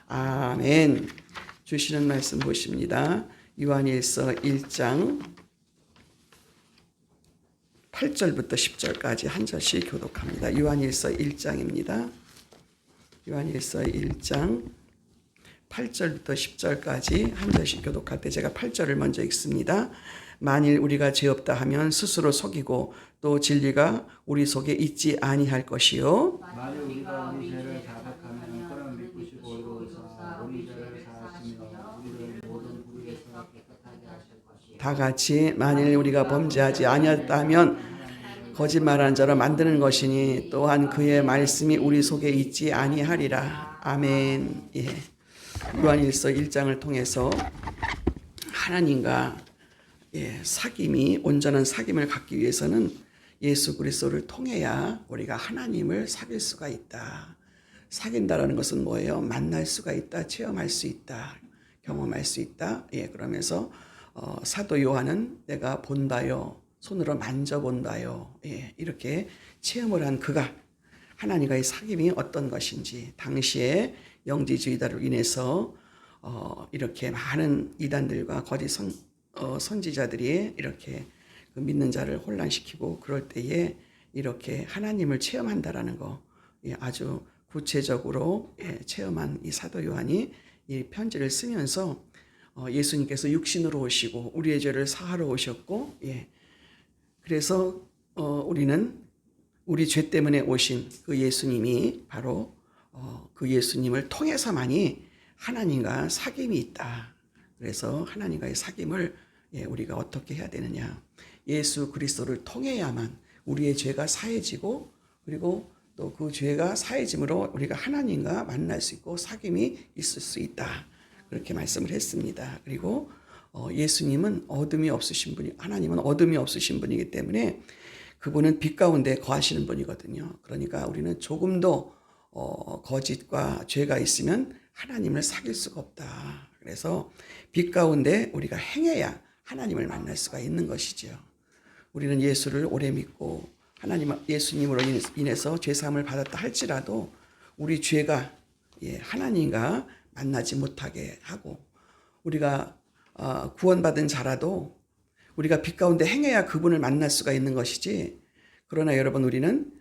아멘. 주시는 말씀 보십니다. 요한일서 1장 8절부터 10절까지 한 절씩 교독합니다. 요한일서 1장입니다. 요한일서 1장 8절부터 10절까지 한 절씩 교독할 때 제가 8절을 먼저 읽습니다. 만일 우리가 죄 없다 하면 스스로 속이고 또 진리가 우리 속에 있지 아니할 것이요. 만일 우리가 우리 죄를 자백하면 그는 믿으시고 의로우사 우리 죄를 사하시며 우리를 모든 불의에서 깨끗하게 하실 것이요. 다 같이 만일 우리가 범죄하지 아니었다면 거짓말하는 자로 만드는 것이니 또한 그의 말씀이 우리 속에 있지 아니하리라. 아멘. 예. 요한일서 1장을 통해서 하나님과 사귐이 온전한 사귐을 갖기 위해서는 예수 그리스도를 통해야 우리가 하나님을 사귈 수가 있다. 사귄다라는 것은 뭐예요? 만날 수가 있다, 체험할 수 있다, 경험할 수 있다. 그러면서 사도 요한은 내가 본다요, 손으로 만져본다요. 이렇게 체험을 한 그가 하나님과의 사귐이 어떤 것인지, 당시에 영지주의자로 인해서 이렇게 많은 이단들과 거짓 선지자들이 이렇게 그 믿는 자를 혼란시키고 그럴 때에 이렇게 하나님을 체험한다라는 거 아주 구체적으로 체험한 이 사도 요한이 이 편지를 쓰면서 예수님께서 육신으로 오시고 우리의 죄를 사하러 오셨고 그래서 우리는 우리 죄 때문에 오신 그 예수님이 바로 그 예수님을 통해서만이 하나님과 사귐이 있다. 그래서 하나님과의 사귐을 우리가 어떻게 해야 되느냐. 예수 그리스도를 통해야만 우리의 죄가 사해지고 그리고 또 그 죄가 사해짐으로 우리가 하나님과 만날 수 있고 사귐이 있을 수 있다. 그렇게 말씀을 했습니다. 그리고 예수님은 어둠이 없으신 분이, 하나님은 어둠이 없으신 분이기 때문에 그분은 빛 가운데 거하시는 분이거든요. 그러니까 우리는 조금도 거짓과 죄가 있으면 하나님을 사귈 수가 없다. 그래서 빛 가운데 우리가 행해야 하나님을 만날 수가 있는 것이죠. 우리는 예수를 오래 믿고 하나님 예수님으로 인해서 죄사함을 받았다 할지라도 우리 죄가 하나님과 만나지 못하게 하고 우리가 구원받은 자라도 우리가 빛 가운데 행해야 그분을 만날 수가 있는 것이지. 그러나 여러분 우리는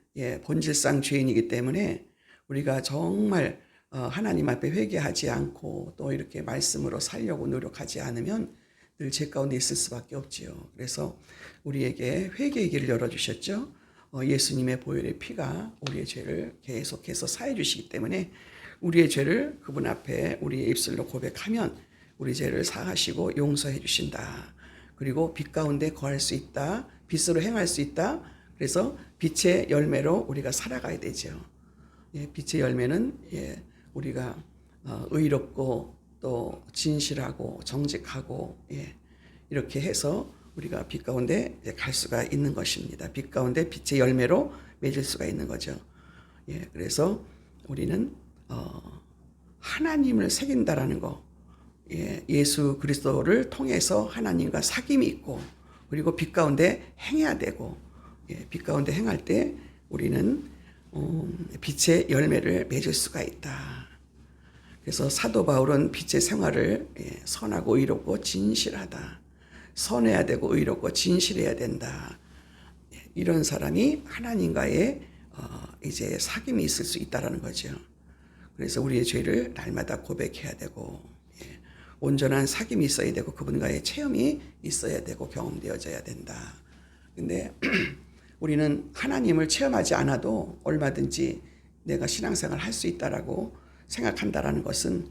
본질상 죄인이기 때문에 우리가 정말 하나님 앞에 회개하지 않고 또 이렇게 말씀으로 살려고 노력하지 않으면 늘 죄 가운데 있을 수밖에 없지요. 그래서 우리에게 회개의 길을 열어주셨죠. 예수님의 보혈의 피가 우리의 죄를 계속해서 사해 주시기 때문에 우리의 죄를 그분 앞에 우리의 입술로 고백하면 우리 죄를 사하시고 용서해 주신다. 그리고 빛 가운데 거할 수 있다. 빛으로 행할 수 있다. 그래서 빛의 열매로 우리가 살아가야 되죠. 빛의 열매는 우리가 의롭고 또 진실하고 정직하고 이렇게 해서 우리가 빛 가운데 갈 수가 있는 것입니다. 빛 가운데 빛의 열매로 맺을 수가 있는 거죠. 그래서 우리는 하나님을 새긴다라는 거, 예수 그리스도를 통해서 하나님과 사귐이 있고 그리고 빛 가운데 행해야 되고 빛 가운데 행할 때 우리는 빛의 열매를 맺을 수가 있다. 그래서 사도 바울은 빛의 생활을 선하고 의롭고 진실하다. 선해야 되고 의롭고 진실해야 된다. 이런 사람이 하나님과의 이제 사귐이 있을 수 있다라는 거죠. 그래서 우리의 죄를 날마다 고백해야 되고 온전한 사귐이 있어야 되고 그분과의 체험이 있어야 되고 경험되어져야 된다. 근데 우리는 하나님을 체험하지 않아도 얼마든지 내가 신앙생활을 할 수 있다라고 생각한다라는 것은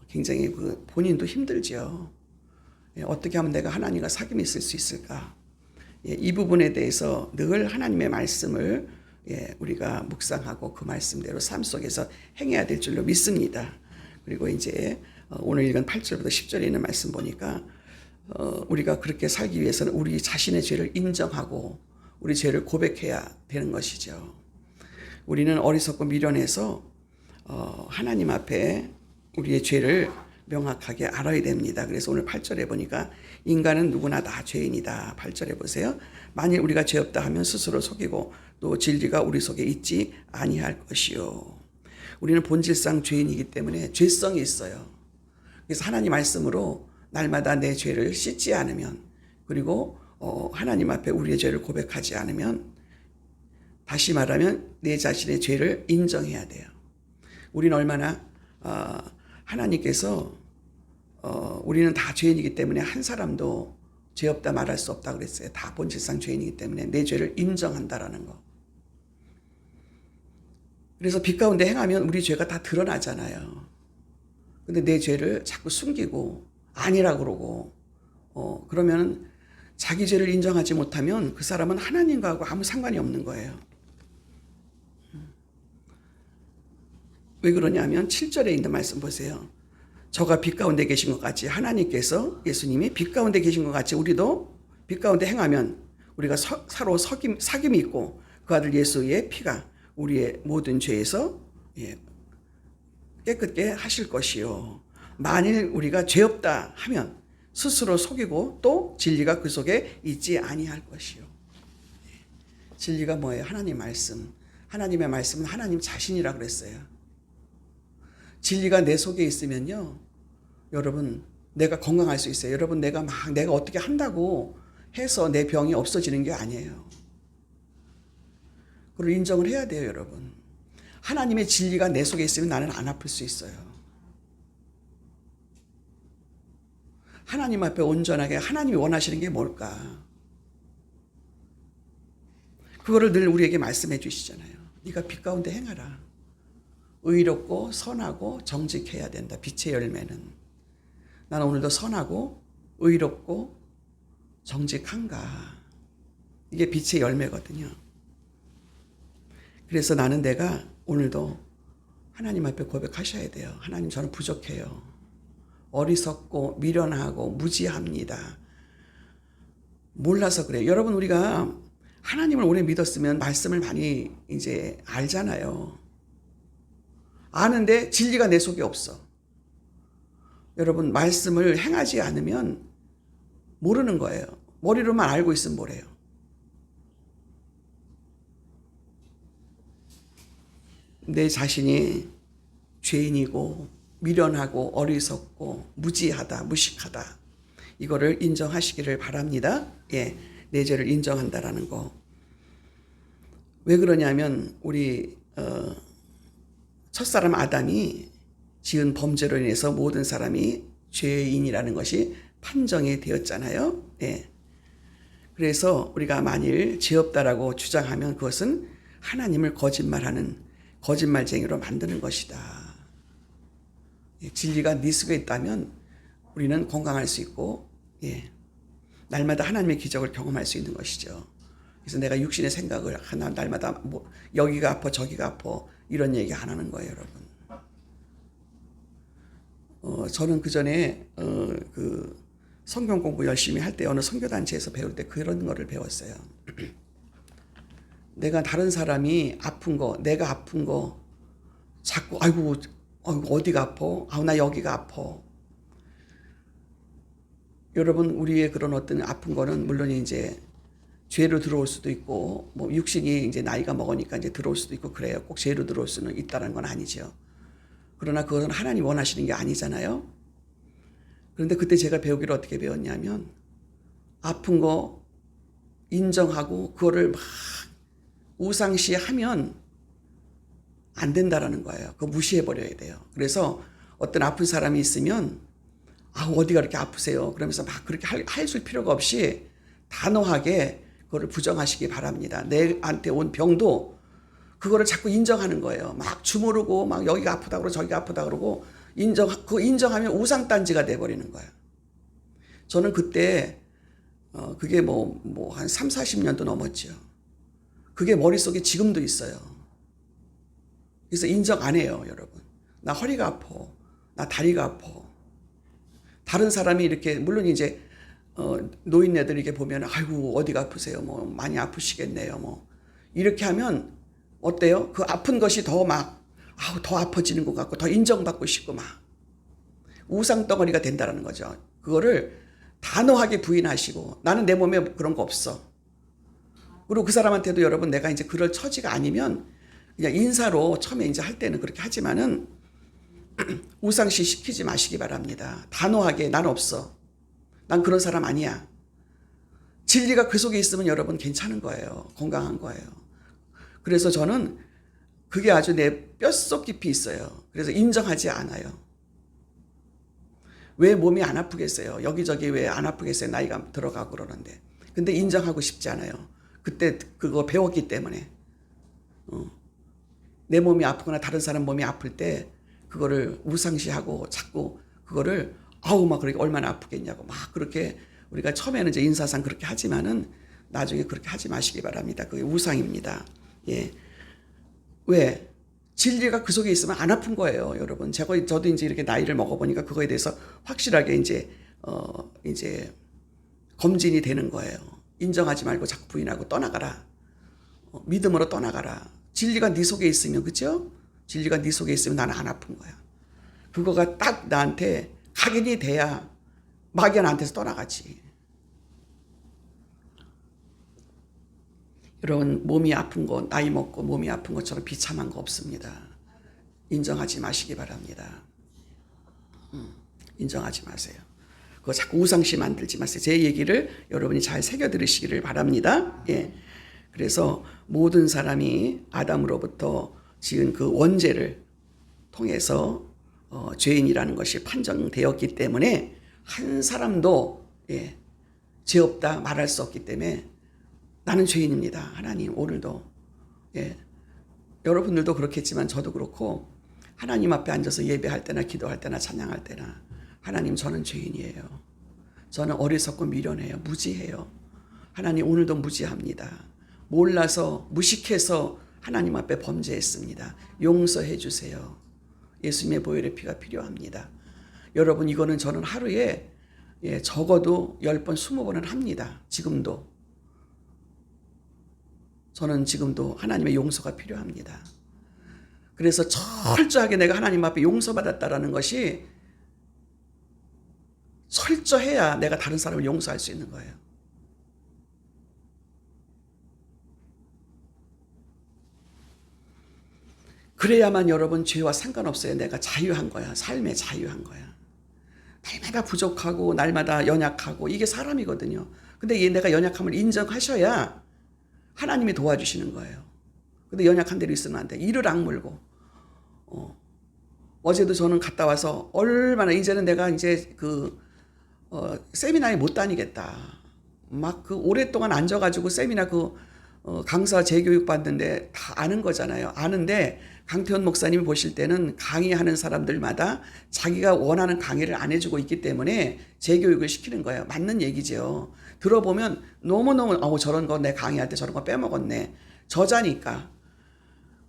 굉장히 본인도 힘들죠. 어떻게 하면 내가 하나님과 사귐이 있을 수 있을까? 이 부분에 대해서 늘 하나님의 말씀을 우리가 묵상하고 그 말씀대로 삶 속에서 행해야 될 줄로 믿습니다. 그리고 이제 오늘 읽은 8절부터 10절에 있는 말씀 보니까 우리가 그렇게 살기 위해서는 우리 자신의 죄를 인정하고 우리 죄를 고백해야 되는 것이죠. 우리는 어리석고 미련해서 하나님 앞에 우리의 죄를 명확하게 알아야 됩니다. 그래서 오늘 8절에 보니까 인간은 누구나 다 죄인이다. 8절에 보세요. 만일 우리가 죄 없다 하면 스스로 속이고 또 진리가 우리 속에 있지 아니할 것이요. 우리는 본질상 죄인이기 때문에 죄성이 있어요. 그래서 하나님 말씀으로 날마다 내 죄를 씻지 않으면, 그리고 하나님 앞에 우리의 죄를 고백하지 않으면, 다시 말하면 내 자신의 죄를 인정해야 돼요. 우리는 얼마나 하나님께서 우리는 다 죄인이기 때문에 한 사람도 죄 없다 말할 수 없다 그랬어요. 다 본질상 죄인이기 때문에 내 죄를 인정한다라는 거. 그래서 빛 가운데 행하면 우리 죄가 다 드러나잖아요. 근데 내 죄를 자꾸 숨기고 아니라 그러고 그러면 자기 죄를 인정하지 못하면 그 사람은 하나님과 아무 상관이 없는 거예요. 왜 그러냐면 7절에 있는 말씀 보세요. 저가 빛 가운데 계신 것 같이 하나님께서, 예수님이 빛 가운데 계신 것 같이 우리도 빛 가운데 행하면 우리가 서로 사귐이 있고 그 아들 예수의 피가 우리의 모든 죄에서 깨끗게 하실 것이요. 만일 우리가 죄 없다 하면 스스로 속이고 또 진리가 그 속에 있지 아니할 것이요. 진리가 뭐예요? 하나님 말씀. 하나님의 말씀은 하나님 자신이라 그랬어요. 진리가 내 속에 있으면요, 여러분, 내가 건강할 수 있어요. 여러분, 내가 어떻게 한다고 해서 내 병이 없어지는 게 아니에요. 그걸 인정을 해야 돼요, 여러분. 하나님의 진리가 내 속에 있으면 나는 안 아플 수 있어요. 하나님 앞에 온전하게 하나님이 원하시는 게 뭘까? 그거를 늘 우리에게 말씀해 주시잖아요. 네가 빛 가운데 행하라. 의롭고 선하고 정직해야 된다. 빛의 열매는. 나는 오늘도 선하고 의롭고 정직한가. 이게 빛의 열매거든요. 그래서 나는 내가 오늘도 하나님 앞에 고백하셔야 돼요. 하나님, 저는 부족해요. 어리석고 미련하고 무지합니다. 몰라서 그래요. 여러분, 우리가 하나님을 오래 믿었으면 말씀을 많이 이제 알잖아요. 아는데 진리가 내 속에 없어. 여러분, 말씀을 행하지 않으면 모르는 거예요. 머리로만 알고 있으면 뭐래요? 내 자신이 죄인이고 미련하고 어리석고 무지하다, 무식하다. 이거를 인정하시기를 바랍니다. 예, 내 죄를 인정한다라는 거. 왜 그러냐면 우리 첫사람 아담이 지은 범죄로 인해서 모든 사람이 죄인이라는 것이 판정이 되었잖아요. 예. 그래서 우리가 만일 죄 없다라고 주장하면 그것은 하나님을 거짓말하는 거짓말쟁이로 만드는 것이다. 예. 진리가 네 속에 있다면 우리는 건강할 수 있고, 예. 날마다 하나님의 기적을 경험할 수 있는 것이죠. 그래서 내가 육신의 생각을 하나 날마다 뭐 여기가 아파 저기가 아파 이런 얘기 안 하는 거예요, 여러분. 저는 그 전에 그 성경 공부 열심히 할 때 어느 선교단체에서 배울 때 그런 거를 배웠어요. 내가 다른 사람이 아픈 거, 내가 아픈 거 자꾸 아이고 어디가 아파? 나 여기가 아파. 여러분, 우리의 그런 어떤 아픈 거는 물론 이제 죄로 들어올 수도 있고, 뭐 육신이 이제 나이가 먹으니까 이제 들어올 수도 있고 그래요. 꼭 죄로 들어올 수는 있다는 건 아니죠. 그러나 그것은 하나님 원하시는 게 아니잖아요. 그런데 그때 제가 배우기를 어떻게 배웠냐면 아픈 거 인정하고 그거를 막 우상시하면 안 된다라는 거예요. 그거 무시해버려야 돼요. 그래서 어떤 아픈 사람이 있으면 어디가 그렇게 아프세요? 그러면서 막 그렇게 할 필요가 없이 단호하게 그거를 부정하시기 바랍니다. 내한테 온 병도 그거를 자꾸 인정하는 거예요. 막 주무르고 막 여기가 아프다 그러고 저기가 아프다 그러고 그거 인정하면 우상단지가 돼버리는 거예요. 저는 그때 그게 뭐 한 3, 40년도 넘었죠. 그게 머릿속에 지금도 있어요. 그래서 인정 안 해요, 여러분. 나 허리가 아파. 나 다리가 아파. 다른 사람이 이렇게 물론 이제 노인네들 이렇게 보면 아이고 어디가 아프세요? 뭐 많이 아프시겠네요. 뭐 이렇게 하면 어때요? 그 아픈 것이 더 아파지는 것 같고 더 인정받고 싶고 막 우상덩어리가 된다는 거죠. 그거를 단호하게 부인하시고 나는 내 몸에 그런 거 없어. 그리고 그 사람한테도 여러분 내가 이제 그럴 처지가 아니면 그냥 인사로 처음에 이제 할 때는 그렇게 하지만은 우상시 시키지 마시기 바랍니다. 단호하게 난 없어. 난 그런 사람 아니야. 진리가 그 속에 있으면 여러분 괜찮은 거예요. 건강한 거예요. 그래서 저는 그게 아주 내 뼛속 깊이 있어요. 그래서 인정하지 않아요. 왜 몸이 안 아프겠어요? 여기저기 왜 안 아프겠어요? 나이가 들어가고 그러는데. 근데 인정하고 싶지 않아요. 그때 그거 배웠기 때문에. 내 몸이 아프거나 다른 사람 몸이 아플 때 그거를 우상시하고 자꾸 그거를 아우 막 그렇게 얼마나 아프겠냐고 막 그렇게 우리가 처음에는 이제 인사상 그렇게 하지만은 나중에 그렇게 하지 마시기 바랍니다. 그게 우상입니다. 예. 왜? 진리가 그 속에 있으면 안 아픈 거예요, 여러분. 저도 이제 이렇게 나이를 먹어보니까 그거에 대해서 확실하게 이제 검진이 되는 거예요. 인정하지 말고 자꾸 부인하고 떠나가라. 믿음으로 떠나가라. 진리가 네 속에 있으면, 그죠? 진리가 네 속에 있으면 나는 안 아픈 거야. 그거가 딱 나한테 각인이 돼야 마귀가 나한테서 떠나가지. 여러분, 몸이 아픈 거, 나이 먹고 몸이 아픈 것처럼 비참한 거 없습니다. 인정하지 마시기 바랍니다. 인정하지 마세요. 그거 자꾸 우상시 만들지 마세요. 제 얘기를 여러분이 잘 새겨 들으시기를 바랍니다. 예. 그래서 모든 사람이 아담으로부터 지은 그 원죄를 통해서 죄인이라는 것이 판정되었기 때문에 한 사람도 죄 없다 말할 수 없기 때문에 나는 죄인입니다. 하나님 오늘도 여러분들도 그렇겠지만 저도 그렇고 하나님 앞에 앉아서 예배할 때나 기도할 때나 찬양할 때나 하나님 저는 죄인이에요. 저는 어리석고 미련해요. 무지해요. 하나님 오늘도 무지합니다. 몰라서 무식해서 하나님 앞에 범죄했습니다. 용서해 주세요. 예수님의 보혈의 피가 필요합니다. 여러분 이거는 저는 하루에 적어도 10번 20번은 합니다. 지금도. 저는 지금도 하나님의 용서가 필요합니다. 그래서 철저하게 내가 하나님 앞에 용서받았다라는 것이 철저해야 내가 다른 사람을 용서할 수 있는 거예요. 그래야만 여러분 죄와 상관없어요. 내가 자유한 거야. 삶에 자유한 거야. 날마다 부족하고 날마다 연약하고 이게 사람이거든요. 근데 내가 연약함을 인정하셔야 하나님이 도와주시는 거예요. 근데 연약한 대로 있으면 안 돼. 이를 악물고. 어제도 저는 갔다 와서 얼마나 이제는 내가 이제 세미나에 못 다니겠다. 막 오랫동안 앉아가지고 세미나 강사 재교육 받는데 다 아는 거잖아요. 아는데 강태원 목사님이 보실 때는 강의하는 사람들마다 자기가 원하는 강의를 안 해주고 있기 때문에 재교육을 시키는 거예요. 맞는 얘기죠. 들어보면 너무너무 저런 거 내 강의할 때 저런 거 빼먹었네. 저자니까.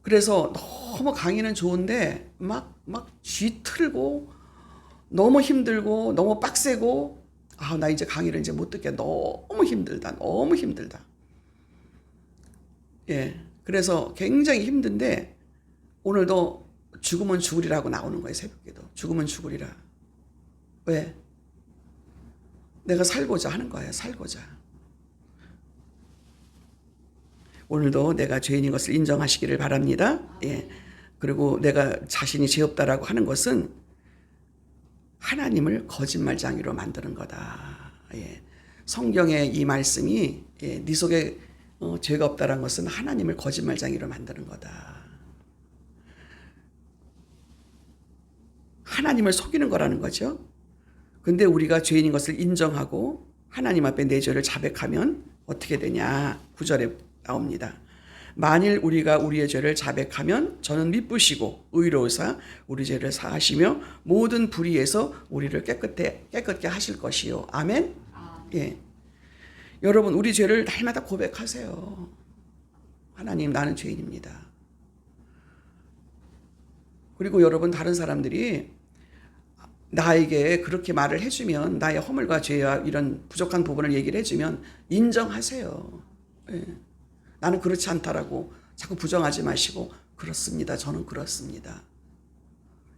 그래서 너무 강의는 좋은데 막 쥐틀고 너무 힘들고 너무 빡세고 나 이제 강의를 이제 못 듣게 너무 힘들다. 예. 그래서 굉장히 힘든데 오늘도 죽으면 죽으리라고 나오는 거예요. 새벽기도. 죽으면 죽으리라. 왜? 내가 살고자 하는 거예요. 살고자. 오늘도 내가 죄인인 것을 인정하시기를 바랍니다. 예. 그리고 내가 자신이 죄 없다라고 하는 것은 하나님을 거짓말장이로 만드는 거다. 예. 성경의 이 말씀이 네 속에 죄가 없다라는 것은 하나님을 거짓말장이로 만드는 거다. 하나님을 속이는 거라는 거죠. 근데 우리가 죄인인 것을 인정하고 하나님 앞에 내 죄를 자백하면 어떻게 되냐? 9절에 나옵니다. 만일 우리가 우리의 죄를 자백하면 저는 미쁘시고 의로우사 우리 죄를 사하시며 모든 불의에서 우리를 깨끗게 하실 것이요. 아멘. 예. 여러분 우리 죄를 날마다 고백하세요. 하나님 나는 죄인입니다. 그리고 여러분 다른 사람들이 나에게 그렇게 말을 해주면 나의 허물과 죄와 이런 부족한 부분을 얘기를 해주면 인정하세요. 예. 나는 그렇지 않다라고 자꾸 부정하지 마시고 그렇습니다. 저는 그렇습니다.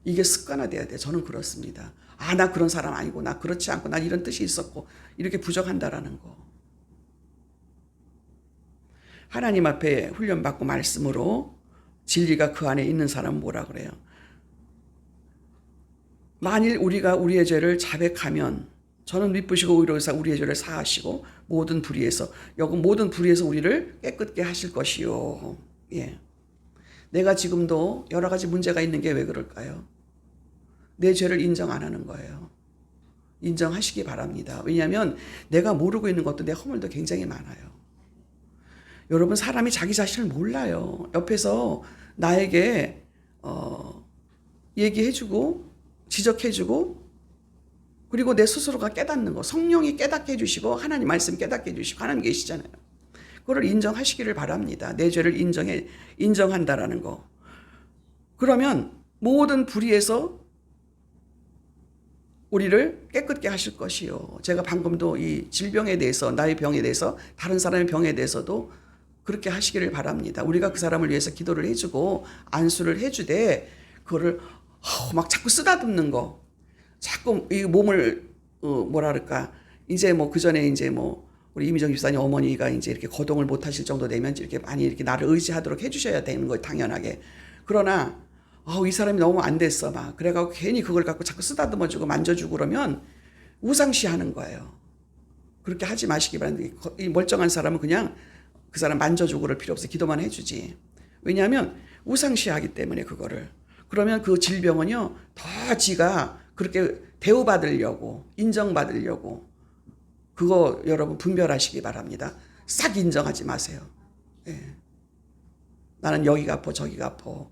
이게 습관화돼야 돼. 저는 그렇습니다. 나 그런 사람 아니고 나 그렇지 않고 난 이런 뜻이 있었고 이렇게 부정한다라는 거. 하나님 앞에 훈련받고 말씀으로 진리가 그 안에 있는 사람은 뭐라 그래요? 만일 우리가 우리의 죄를 자백하면 저는 미쁘시고 의로우사 우리의 죄를 사하시고 모든 불의에서 여기 모든 불의에서 우리를 깨끗게 하실 것이요. 예. 내가 지금도 여러 가지 문제가 있는 게 왜 그럴까요? 내 죄를 인정 안 하는 거예요. 인정하시기 바랍니다. 왜냐하면 내가 모르고 있는 것도 내 허물도 굉장히 많아요. 여러분 사람이 자기 자신을 몰라요. 옆에서 나에게 얘기해주고 지적해주고 그리고 내 스스로가 깨닫는 거 성령이 깨닫게 해주시고 하나님 말씀 깨닫게 해주시고 하나님 계시잖아요. 그걸 인정하시기를 바랍니다. 내 죄를 인정한다라는 거. 그러면 모든 불의에서 우리를 깨끗게 하실 것이요. 제가 방금도 이 질병에 대해서 나의 병에 대해서 다른 사람의 병에 대해서도 그렇게 하시기를 바랍니다. 우리가 그 사람을 위해서 기도를 해주고 안수를 해주되 그거를 막 자꾸 쓰다듬는 거 자꾸 이 몸을 뭐라 그럴까 이제 뭐 그 전에 이제 뭐 우리 이미정 집사님 어머니가 이제 이렇게 거동을 못 하실 정도 되면 이렇게 많이 이렇게 나를 의지하도록 해주셔야 되는 거예요. 당연하게. 그러나 이 사람이 너무 안 됐어 막 그래갖고 괜히 그걸 갖고 자꾸 쓰다듬어주고 만져주고 그러면 우상시하는 거예요. 그렇게 하지 마시기 바랍니다. 이 멀쩡한 사람은 그냥 그 사람 만져주고 그럴 필요 없어. 기도만 해주지. 왜냐하면 우상시하기 때문에 그거를. 그러면 그 질병은요 더 지가 그렇게 대우받으려고 인정받으려고 그거 여러분 분별하시기 바랍니다. 싹 인정하지 마세요. 예. 나는 여기가 아파 저기가 아파.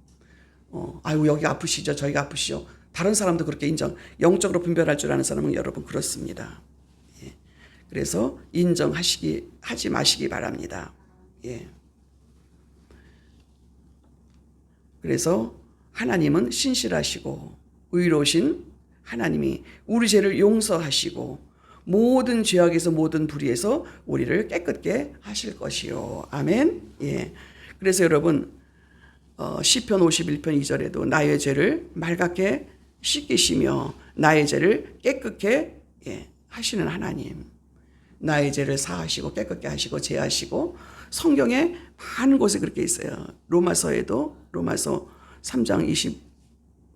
아유 여기 아프시죠 저기가 아프시죠. 다른 사람도 그렇게 영적으로 분별할 줄 아는 사람은 여러분 그렇습니다. 예. 그래서 하지 마시기 바랍니다. 예. 그래서 하나님은 신실하시고 의로우신 하나님이 우리 죄를 용서하시고 모든 죄악에서 모든 불의에서 우리를 깨끗게 하실 것이요. 아멘. 예. 그래서 여러분 시편 51편 2절에도 나의 죄를 맑게 씻기시며 나의 죄를 깨끗게 하시는 하나님. 나의 죄를 사하시고 깨끗게 하시고 제하시고 성경에 많은 곳에 그렇게 있어요. 로마서 3장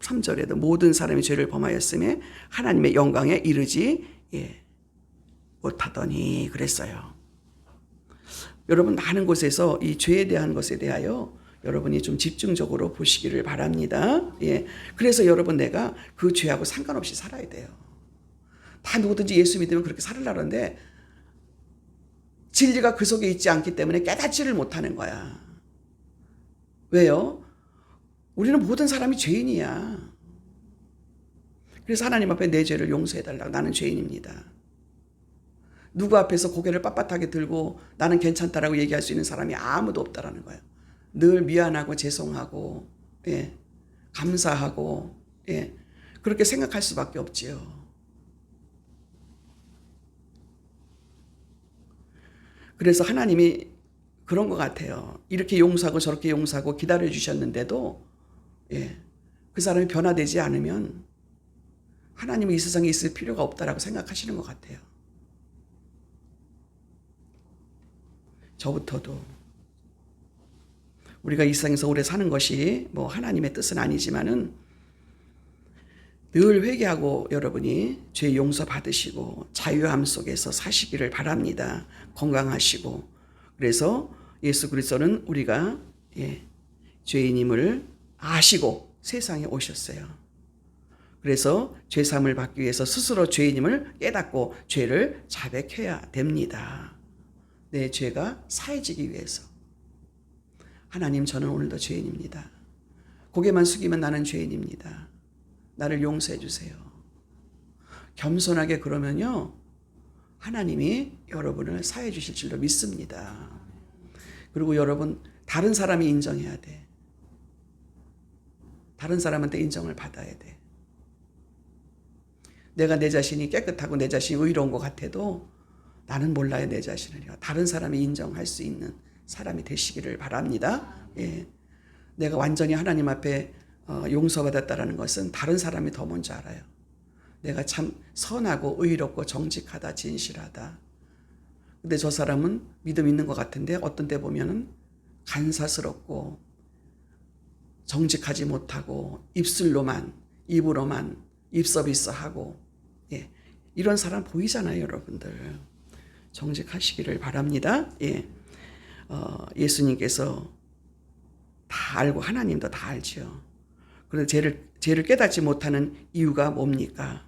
23절에도 모든 사람이 죄를 범하였음에 하나님의 영광에 이르지 못하더니 그랬어요. 여러분 많은 곳에서 이 죄에 대한 것에 대하여 여러분이 좀 집중적으로 보시기를 바랍니다. 예. 그래서 여러분 내가 그 죄하고 상관없이 살아야 돼요. 다 누구든지 예수 믿으면 그렇게 살으려는데 진리가 그 속에 있지 않기 때문에 깨닫지를 못하는 거야. 왜요? 우리는 모든 사람이 죄인이야. 그래서 하나님 앞에 내 죄를 용서해달라고. 나는 죄인입니다. 누구 앞에서 고개를 빳빳하게 들고 나는 괜찮다라고 얘기할 수 있는 사람이 아무도 없다라는 거예요. 늘 미안하고 죄송하고 감사하고 그렇게 생각할 수밖에 없지요. 그래서 하나님이 그런 것 같아요. 이렇게 용서하고 저렇게 용서하고 기다려주셨는데도 그 사람이 변화되지 않으면 하나님은 이 세상에 있을 필요가 없다라고 생각하시는 것 같아요. 저부터도 우리가 이 세상에서 오래 사는 것이 뭐 하나님의 뜻은 아니지만은 늘 회개하고 여러분이 죄 용서 받으시고 자유함 속에서 사시기를 바랍니다. 건강하시고. 그래서 예수 그리스도는 우리가 죄인임을 아시고 세상에 오셨어요. 그래서 죄사함을 받기 위해서 스스로 죄인임을 깨닫고 죄를 자백해야 됩니다. 내 죄가 사해지기 위해서. 하나님, 저는 오늘도 죄인입니다. 고개만 숙이면 나는 죄인입니다. 나를 용서해 주세요. 겸손하게 그러면요, 하나님이 여러분을 사해 주실 줄로 믿습니다. 그리고 여러분, 다른 사람이 인정해야 돼. 다른 사람한테 인정을 받아야 돼. 내가 내 자신이 깨끗하고 내 자신이 의로운 것 같아도 나는 몰라요, 내 자신을요. 다른 사람이 인정할 수 있는 사람이 되시기를 바랍니다. 내가 완전히 하나님 앞에 용서받았다라는 것은 다른 사람이 더 먼저 알아요. 내가 참 선하고 의롭고 정직하다, 진실하다. 근데 저 사람은 믿음 있는 것 같은데 어떤 때 보면은 간사스럽고 정직하지 못하고 입으로만 입서비서하고 이런 사람 보이잖아요, 여러분들. 정직하시기를 바랍니다. 예수님께서 다 알고 하나님도 다 알지요. 그런데 죄를 깨닫지 못하는 이유가 뭡니까?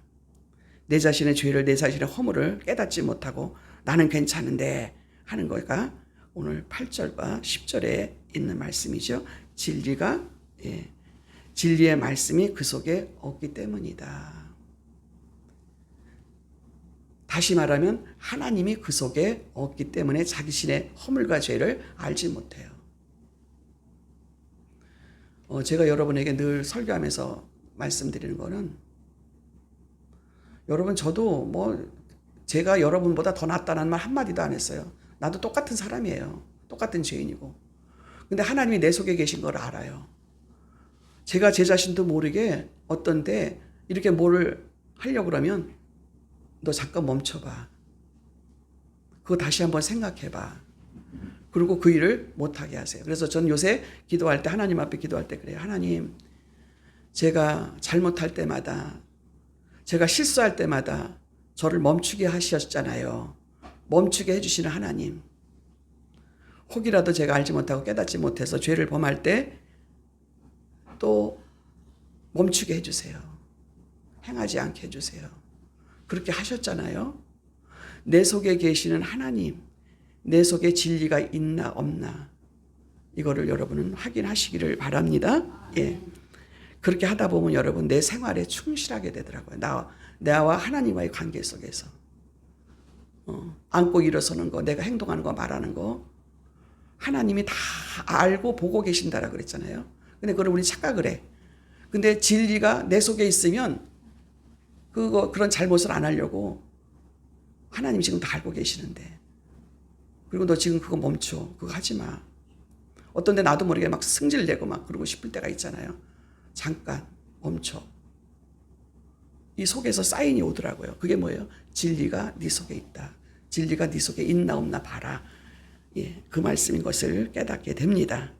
내 자신의 죄를, 내 자신의 허물을 깨닫지 못하고 나는 괜찮은데 하는 거가 오늘 8절과 10절에 있는 말씀이죠. 진리의 말씀이 그 속에 없기 때문이다. 다시 말하면 하나님이 그 속에 없기 때문에 자신의 허물과 죄를 알지 못해요. 제가 여러분에게 늘 설교하면서 말씀드리는 거는, 여러분, 저도 제가 여러분보다 더 낫다는 말 한마디도 안 했어요. 나도 똑같은 사람이에요. 똑같은 죄인이고. 근데 하나님이 내 속에 계신 걸 알아요. 제가 제 자신도 모르게 어떤 때 이렇게 뭐를 하려고 그러면 너 잠깐 멈춰봐. 그거 다시 한번 생각해봐. 그리고 그 일을 못하게 하세요. 그래서 전 요새 기도할 때, 하나님 앞에 기도할 때 그래요. 하나님, 제가 잘못할 때마다, 제가 실수할 때마다 저를 멈추게 하셨잖아요. 멈추게 해주시는 하나님. 혹이라도 제가 알지 못하고 깨닫지 못해서 죄를 범할 때 또 멈추게 해주세요. 행하지 않게 해주세요. 그렇게 하셨잖아요. 내 속에 계시는 하나님, 내 속에 진리가 있나 없나, 이거를 여러분은 확인하시기를 바랍니다. 그렇게 하다 보면 여러분 내 생활에 충실하게 되더라고요. 나와 하나님과의 관계 속에서 앉고 일어서는 거, 내가 행동하는 거, 말하는 거 하나님이 다 알고 보고 계신다라 그랬잖아요. 근데 그걸 우리 착각을 해. 근데 진리가 내 속에 있으면 그런 잘못을 안 하려고 하나님 지금 다 알고 계시는데, 그리고 너 지금 그거 멈춰, 그거 하지 마. 어떤 데 나도 모르게 막 승질내고 막 그러고 싶을 때가 있잖아요. 잠깐 멈춰. 이 속에서 사인이 오더라고요. 그게 뭐예요? 진리가 네 속에 있다. 진리가 네 속에 있나 없나 봐라. 그 말씀인 것을 깨닫게 됩니다.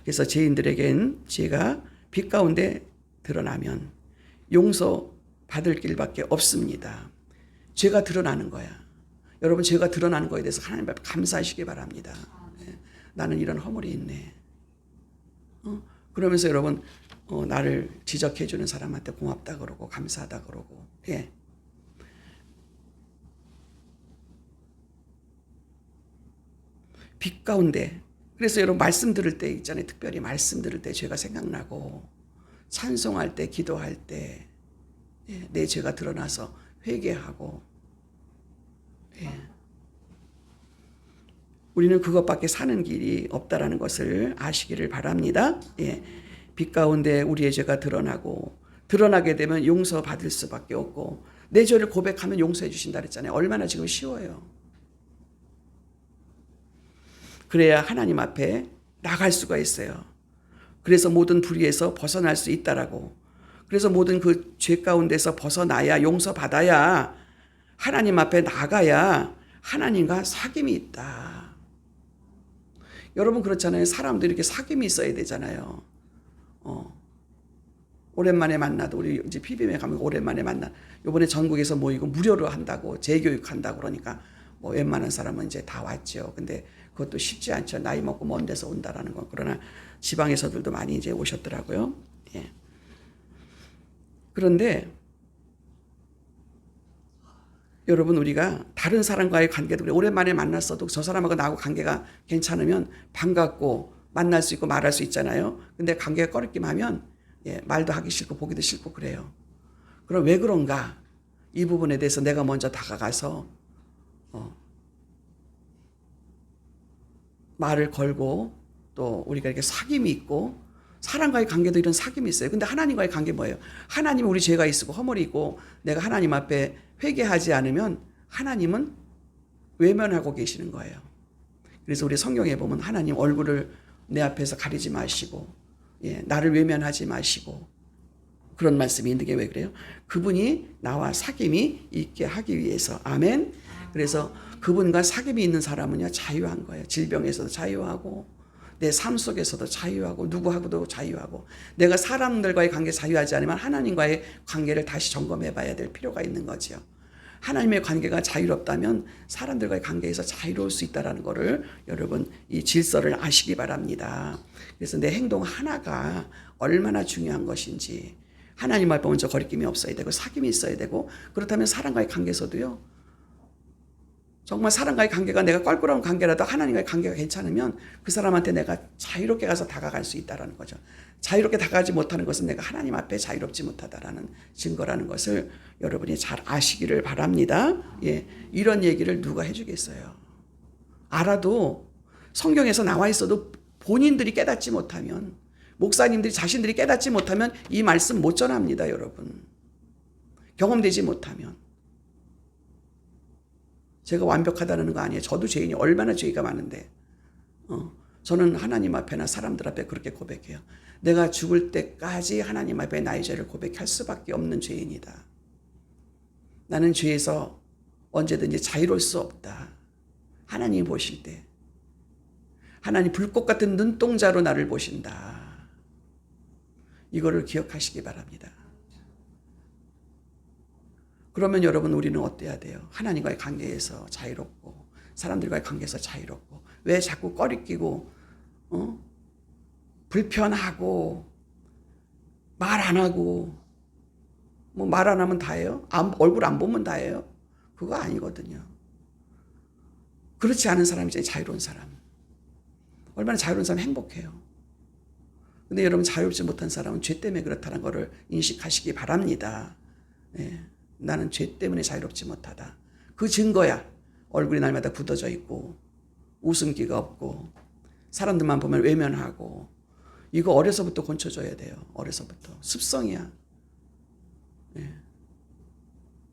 그래서 죄인들에겐 죄가 빛 가운데 드러나면 용서 받을 길밖에 없습니다. 죄가 드러나는 거야. 여러분, 죄가 드러나는 거에 대해서 하나님 앞에 감사하시기 바랍니다. 나는 이런 허물이 있네. 그러면서 여러분, 나를 지적해 주는 사람한테 고맙다 그러고 감사하다 그러고. 빛 가운데. 그래서 여러분 말씀 들을 때 있잖아요. 특별히 말씀 들을 때 죄가 생각나고, 찬송할 때, 기도할 때 내 죄가 드러나서 회개하고. 우리는 그것밖에 사는 길이 없다라는 것을 아시기를 바랍니다. 빛 가운데 우리의 죄가 드러나게 되면 용서받을 수밖에 없고, 내 죄를 고백하면 용서해 주신다 그랬잖아요. 얼마나 지금 쉬워요. 그래야 하나님 앞에 나갈 수가 있어요. 그래서 모든 불의에서 벗어날 수 있다라고. 그래서 모든 그 죄 가운데서 벗어나야, 용서받아야, 하나님 앞에 나가야 하나님과 사귐이 있다. 여러분 그렇잖아요. 사람도 이렇게 사귐이 있어야 되잖아요. 오랜만에 만나도, 우리 이제 PBM에 가면 오랜만에 만나, 이번에 전국에서 모이고 무료로 한다고, 재교육한다고 그러니까 웬만한 사람은 이제 다 왔죠. 근데 그것도 쉽지 않죠. 나이 먹고 먼 데서 온다라는 건. 그러나 지방에서들도 많이 이제 오셨더라고요. 그런데 여러분, 우리가 다른 사람과의 관계도 그래. 오랜만에 만났어도 저 사람하고 나하고 관계가 괜찮으면 반갑고 만날 수 있고 말할 수 있잖아요. 근데 관계가 꺼리기만 하면 말도 하기 싫고 보기도 싫고 그래요. 그럼 왜 그런가? 이 부분에 대해서 내가 먼저 다가가서 말을 걸고, 또 우리가 이렇게 사귐이 있고, 사람과의 관계도 이런 사귐이 있어요. 근데 하나님과의 관계 뭐예요? 하나님은 우리 죄가 있고 허물이 있고, 내가 하나님 앞에 회개하지 않으면 하나님은 외면하고 계시는 거예요. 그래서 우리 성경에 보면 하나님 얼굴을 내 앞에서 가리지 마시고, 나를 외면하지 마시고, 그런 말씀이 있는 게 왜 그래요? 그분이 나와 사귐이 있게 하기 위해서. 아멘. 그래서 그분과 사귐이 있는 사람은요, 자유한 거예요. 질병에서도 자유하고, 내 삶 속에서도 자유하고 누구하고도 자유하고 내가 사람들과의 관계 자유하지 않으면 하나님과의 관계를 다시 점검해 봐야 될 필요가 있는 거지요. 하나님의 관계가 자유롭다면 사람들과의 관계에서 자유로울 수 있다는 것을 여러분 이 질서를 아시기 바랍니다. 그래서 내 행동 하나가 얼마나 중요한 것인지 하나님 앞에 먼저 거리낌이 없어야 되고 사귐이 있어야 되고 그렇다면 사람과의 관계에서도요. 정말 사람과의 관계가 내가 껄끄러운 관계라도 하나님과의 관계가 괜찮으면 그 사람한테 내가 자유롭게 가서 다가갈 수 있다는 거죠. 자유롭게 다가가지 못하는 것은 내가 하나님 앞에 자유롭지 못하다라는 증거라는 것을 여러분이 잘 아시기를 바랍니다. 예, 이런 얘기를 누가 해주겠어요. 알아도 성경에서 나와 있어도 본인들이 깨닫지 못하면 목사님들이 자신들이 깨닫지 못하면 이 말씀 못 전합니다. 여러분. 경험되지 못하면. 제가 완벽하다는 거 아니에요. 저도 죄인이 얼마나 죄가 많은데 저는 하나님 앞에나 사람들 앞에 그렇게 고백해요. 내가 죽을 때까지 하나님 앞에 나의 죄를 고백할 수밖에 없는 죄인이다. 나는 죄에서 언제든지 자유로울 수 없다. 하나님이 보실 때 하나님 불꽃 같은 눈동자로 나를 보신다. 이거를 기억하시기 바랍니다. 그러면 여러분 우리는 어때야 돼요? 하나님과의 관계에서 자유롭고 사람들과의 관계에서 자유롭고 왜 자꾸 꺼리끼고 불편하고 말 안 하고 뭐 말 안 하면 다예요? 얼굴 안 보면 다예요? 그거 아니거든요. 그렇지 않은 사람이 이제 자유로운 사람. 얼마나 자유로운 사람 행복해요. 근데 여러분 자유롭지 못한 사람은 죄 때문에 그렇다는 것을 인식하시기 바랍니다. 예. 나는 죄 때문에 자유롭지 못하다. 그 증거야. 얼굴이 날마다 굳어져 있고 웃음기가 없고 사람들만 보면 외면하고 이거 어려서부터 고쳐줘야 돼요. 어려서부터. 습성이야. 예.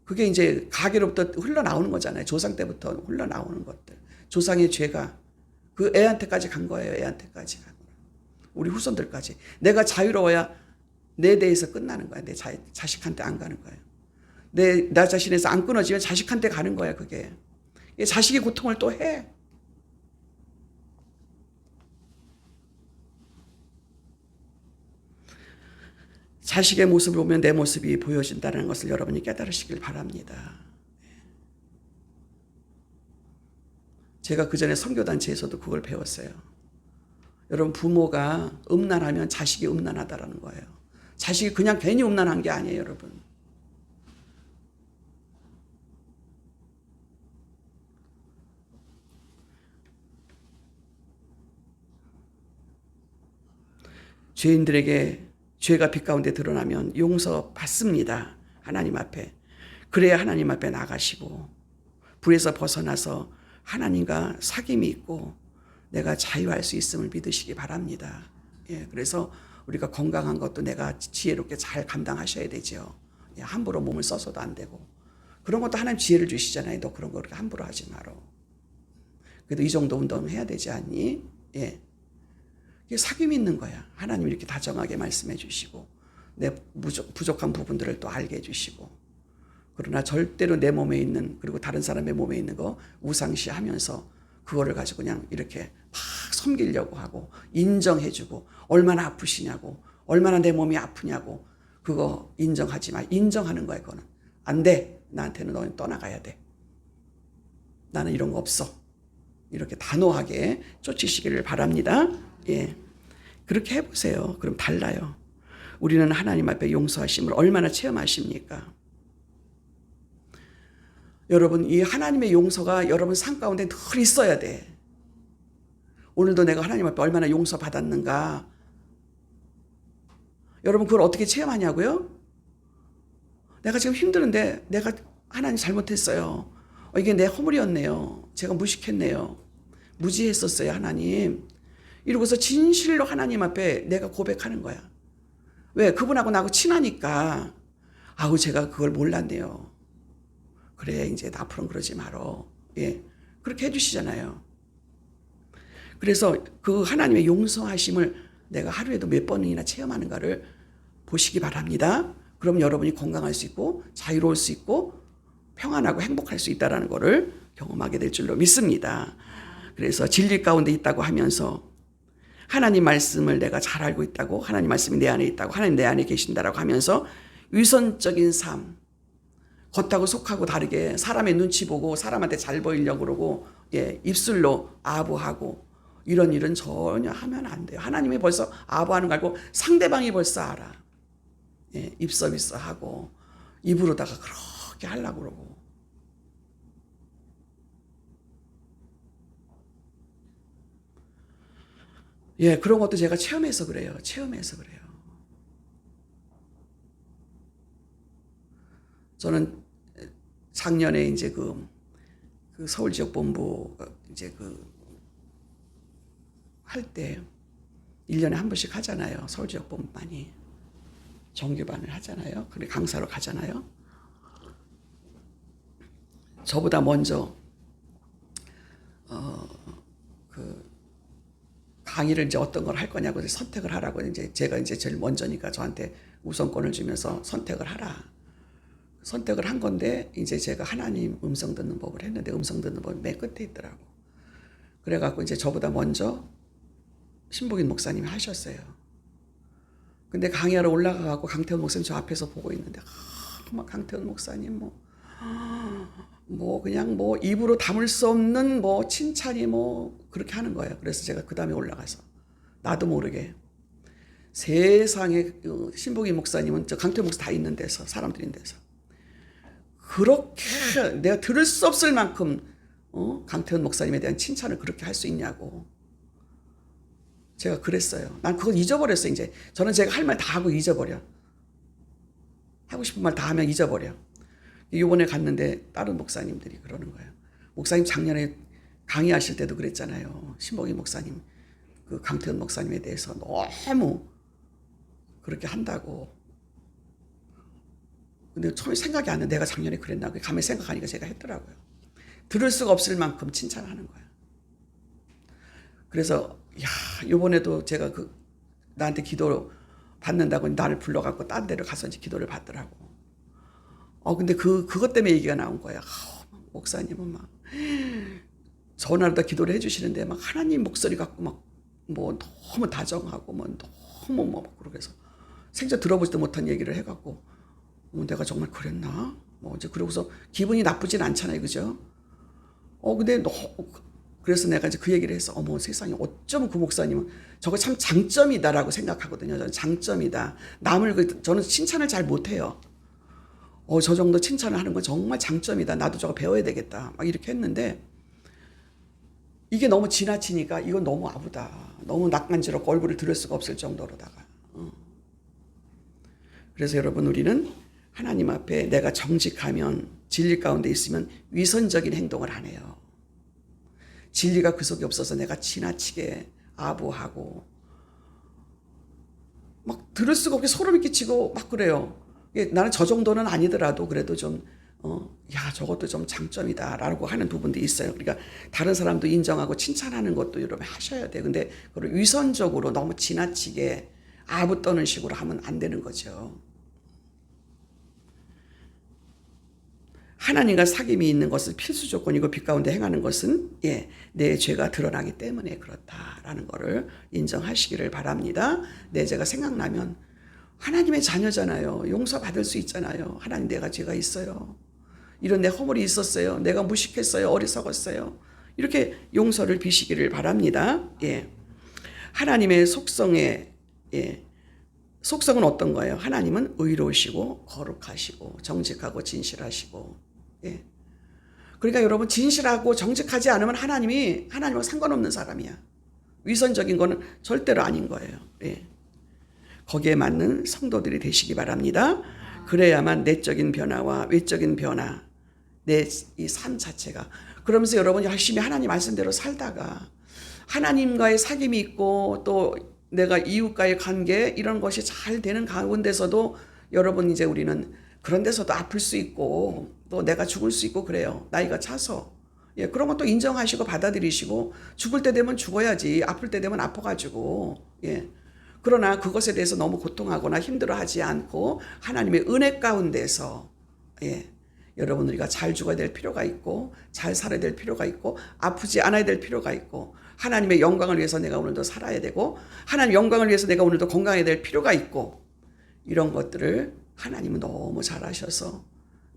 그게 이제 가게로부터 흘러나오는 거잖아요. 조상 때부터 흘러나오는 것들. 조상의 죄가 그 애한테까지 간 거예요. 애한테까지 간 거예요. 우리 후손들까지. 내가 자유로워야 내 대에서 끝나는 거야. 내 자식한테 안 가는 거예요. 나 자신에서 안 끊어지면 자식한테 가는 거야, 그게. 자식의 고통을 또 해. 자식의 모습을 보면 내 모습이 보여진다는 것을 여러분이 깨달으시길 바랍니다. 제가 그 전에 선교단체에서도 그걸 배웠어요. 여러분 부모가 음란하면 자식이 음란하다라는 거예요. 자식이 그냥 괜히 음란한 게 아니에요, 여러분. 죄인들에게 죄가 빛 가운데 드러나면 용서받습니다. 하나님 앞에. 그래야 하나님 앞에 나가시고 불에서 벗어나서 하나님과 사귐이 있고 내가 자유할 수 있음을 믿으시기 바랍니다. 예, 그래서 우리가 건강한 것도 내가 지혜롭게 잘 감당하셔야 되죠. 예, 함부로 몸을 써서도 안 되고. 그런 것도 하나님 지혜를 주시잖아요. 너 그런 거 그렇게 함부로 하지 마라. 그래도 이 정도 운동은 해야 되지 않니? 예. 이게 사귐이 있는 거야. 하나님 이렇게 다정하게 말씀해 주시고 내 부족한 부분들을 또 알게 해주시고 그러나 절대로 내 몸에 있는 그리고 다른 사람의 몸에 있는 거 우상시하면서 그거를 가지고 그냥 이렇게 막 섬기려고 하고 인정해주고 얼마나 아프시냐고 얼마나 내 몸이 아프냐고 그거 인정하지 마. 인정하는 거야. 그거는 안 돼. 나한테는 너는 떠나가야 돼. 나는 이런 거 없어. 이렇게 단호하게 쫓으시기를 바랍니다. 예, 그렇게 해보세요. 그럼 달라요. 우리는 하나님 앞에 용서하심을 얼마나 체험하십니까? 여러분 이 하나님의 용서가 여러분 삶 가운데 늘 있어야 돼. 오늘도 내가 하나님 앞에 얼마나 용서받았는가. 여러분 그걸 어떻게 체험하냐고요? 내가 지금 힘드는데 내가 하나님 잘못했어요. 이게 내 허물이었네요. 제가 무식했네요. 무지했었어요. 하나님. 이러고서 진실로 하나님 앞에 내가 고백하는 거야. 왜? 그분하고 나하고 친하니까. 아우 제가 그걸 몰랐네요. 그래 이제 앞으로는 그러지 말어. 예, 그렇게 해주시잖아요. 그래서 그 하나님의 용서하심을 내가 하루에도 몇 번이나 체험하는가를 보시기 바랍니다. 그럼 여러분이 건강할 수 있고 자유로울 수 있고 평안하고 행복할 수 있다는 것을 경험하게 될 줄로 믿습니다. 그래서 진리 가운데 있다고 하면서 하나님 말씀을 내가 잘 알고 있다고, 하나님 말씀이 내 안에 있다고, 하나님 내 안에 계신다라고 하면서 위선적인 삶, 겉하고 속하고 다르게 사람의 눈치 보고 사람한테 잘 보이려고 그러고, 예, 입술로 아부하고 이런 일은 전혀 하면 안 돼요. 하나님이 벌써 아부하는 거 알고 상대방이 벌써 알아. 예, 입 서비스하고 입으로다가 그렇게 하려고 그러고. 예, 그런 것도 제가 체험해서 그래요. 체험해서 그래요. 저는 작년에 이제 그 서울지역본부 이제 할 때 1년에 한 번씩 하잖아요. 서울지역본부만이 정규반을 하잖아요. 그리고 강사로 가잖아요. 저보다 먼저 강의를 이제 어떤 걸 할 거냐고 선택을 하라고 이제 제가 이제 제일 먼저니까 저한테 우선권을 주면서 선택을 하라. 선택을 한 건데 이제 제가 하나님 음성 듣는 법을 했는데 음성 듣는 법이 맨 끝에 있더라고. 그래갖고 이제 저보다 먼저 신복인 목사님이 하셨어요. 근데 강의하러 올라가갖고 강태훈 목사님 저 앞에서 보고 있는데 막 강태훈 목사님 뭐 그냥 뭐 입으로 담을 수 없는 뭐 칭찬이 뭐 그렇게 하는 거예요. 그래서 제가 그 다음에 올라가서 나도 모르게 세상에 신복인 목사님은 저 강태훈 목사 다 있는 데서 사람들 있는 데서 그렇게 내가 들을 수 없을 만큼 강태훈 목사님에 대한 칭찬을 그렇게 할 수 있냐고 제가 그랬어요. 난 그걸 잊어버렸어요. 이제 저는 제가 할 말 다 하고 잊어버려. 하고 싶은 말 다 하면 잊어버려. 이번에 갔는데 다른 목사님들이 그러는 거예요. 목사님 작년에 강의하실 때도 그랬잖아요. 신복인 목사님, 그 강태훈 목사님에 대해서 너무 그렇게 한다고. 근데 처음에 생각이 안 나. 내가 작년에 그랬나? 가만히 생각하니까 제가 했더라고요. 들을 수가 없을 만큼 칭찬하는 거예요. 그래서 이번에도 제가 나한테 기도 받는다고 나를 불러갖고 딴 데로 가서 이제 기도를 받더라고. 근데 그것 때문에 얘기가 나온 거야. 목사님은 막 전화로 다 기도를 해주시는데 막 하나님 목소리 갖고 막 뭐 너무 다정하고 뭐 너무 뭐 그러고서 생전 들어보지도 못한 얘기를 해갖고 내가 정말 그랬나? 뭐 이제 그러고서 기분이 나쁘진 않잖아요, 그죠? 근데 그래서 내가 이제 그 얘기를 해서 어머 세상에 어쩜 그 목사님은 저거 참 장점이다라고 생각하거든요. 저는 장점이다. 저는 칭찬을 잘 못해요. 저 정도 칭찬을 하는 건 정말 장점이다. 나도 저거 배워야 되겠다. 막 이렇게 했는데 이게 너무 지나치니까 이건 너무 아부다. 너무 낯간지럽고 얼굴을 들을 수가 없을 정도로다가. 그래서 여러분 우리는 하나님 앞에 내가 정직하면 진리 가운데 있으면 위선적인 행동을 안 해요. 진리가 그 속에 없어서 내가 지나치게 아부하고 막 들을 수가 없게 소름이 끼치고 막 그래요. 나는 저 정도는 아니더라도 그래도 좀 저것도 좀 장점이다 라고 하는 부분도 있어요. 그러니까 다른 사람도 인정하고 칭찬하는 것도 여러분 하셔야 돼요. 근데 그걸 위선적으로 너무 지나치게 아부 떠는 식으로 하면 안 되는 거죠. 하나님과 사귐이 있는 것은 필수 조건이고 빛 가운데 행하는 것은 내 죄가 드러나기 때문에 그렇다라는 것을 인정하시기를 바랍니다. 내 죄가 생각나면 하나님의 자녀잖아요. 용서받을 수 있잖아요. 하나님 내가 죄가 있어요. 이런 내 허물이 있었어요. 내가 무식했어요. 어리석었어요. 이렇게 용서를 비시기를 바랍니다. 하나님의 속성은 어떤 거예요? 하나님은 의로우시고 거룩하시고 정직하고 진실하시고 그러니까 여러분 진실하고 정직하지 않으면 하나님과 상관없는 사람이야. 위선적인 거는 절대로 아닌 거예요. 거기에 맞는 성도들이 되시기 바랍니다. 그래야만 내적인 변화와 외적인 변화, 내 이 삶 자체가 그러면서 여러분 열심히 하나님 말씀대로 살다가 하나님과의 사귐이 있고 또 내가 이웃과의 관계 이런 것이 잘 되는 가운데서도 여러분 이제 우리는 그런 데서도 아플 수 있고 또 내가 죽을 수 있고 그래요. 나이가 차서. 그런 것도 인정하시고 받아들이시고 죽을 때 되면 죽어야지 아플 때 되면 아파가지고 그러나 그것에 대해서 너무 고통하거나 힘들어하지 않고 하나님의 은혜 가운데서 여러분 우리가 잘 죽어야 될 필요가 있고 잘 살아야 될 필요가 있고 아프지 않아야 될 필요가 있고 하나님의 영광을 위해서 내가 오늘도 살아야 되고 하나님의 영광을 위해서 내가 오늘도 건강해야 될 필요가 있고 이런 것들을 하나님은 너무 잘 아셔서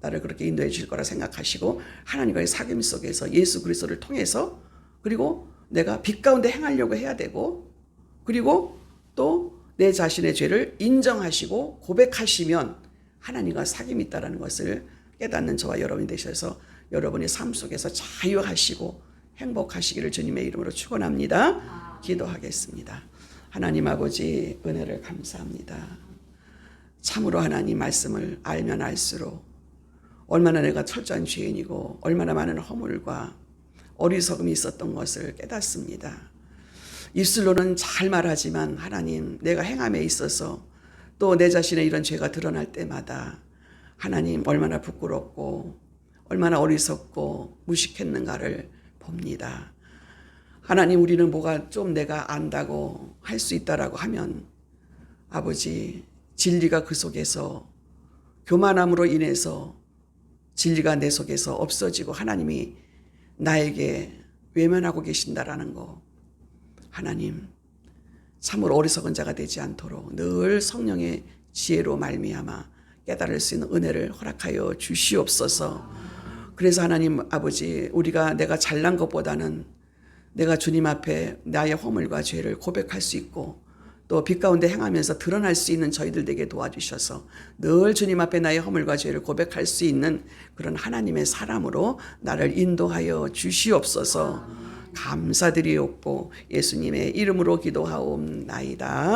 나를 그렇게 인도해 주실 거라 생각하시고 하나님과의 사귐 속에서 예수 그리스도를 통해서 그리고 내가 빛 가운데 행하려고 해야 되고 그리고 또 내 자신의 죄를 인정하시고 고백하시면 하나님과 사귐이 있다는 것을 깨닫는 저와 여러분이 되셔서 여러분의 삶 속에서 자유하시고 행복하시기를 주님의 이름으로 축원합니다. 기도하겠습니다. 하나님 아버지 은혜를 감사합니다. 참으로 하나님 말씀을 알면 알수록 얼마나 내가 철저한 죄인이고 얼마나 많은 허물과 어리석음이 있었던 것을 깨닫습니다. 입술로는 잘 말하지만 하나님 내가 행함에 있어서 또 내 자신의 이런 죄가 드러날 때마다 하나님 얼마나 부끄럽고 얼마나 어리석고 무식했는가를 봅니다. 하나님 우리는 뭐가 좀 내가 안다고 할 수 있다라고 하면 아버지 진리가 그 속에서 교만함으로 인해서 진리가 내 속에서 없어지고 하나님이 나에게 외면하고 계신다라는 거 하나님 참으로 어리석은 자가 되지 않도록 늘 성령의 지혜로 말미암아 깨달을 수 있는 은혜를 허락하여 주시옵소서. 그래서 하나님 아버지 우리가 내가 잘난 것보다는 내가 주님 앞에 나의 허물과 죄를 고백할 수 있고 또 빛 가운데 행하면서 드러날 수 있는 저희들 되게 도와주셔서 늘 주님 앞에 나의 허물과 죄를 고백할 수 있는 그런 하나님의 사람으로 나를 인도하여 주시옵소서. 감사드리옵고 예수님의 이름으로 기도하옵나이다.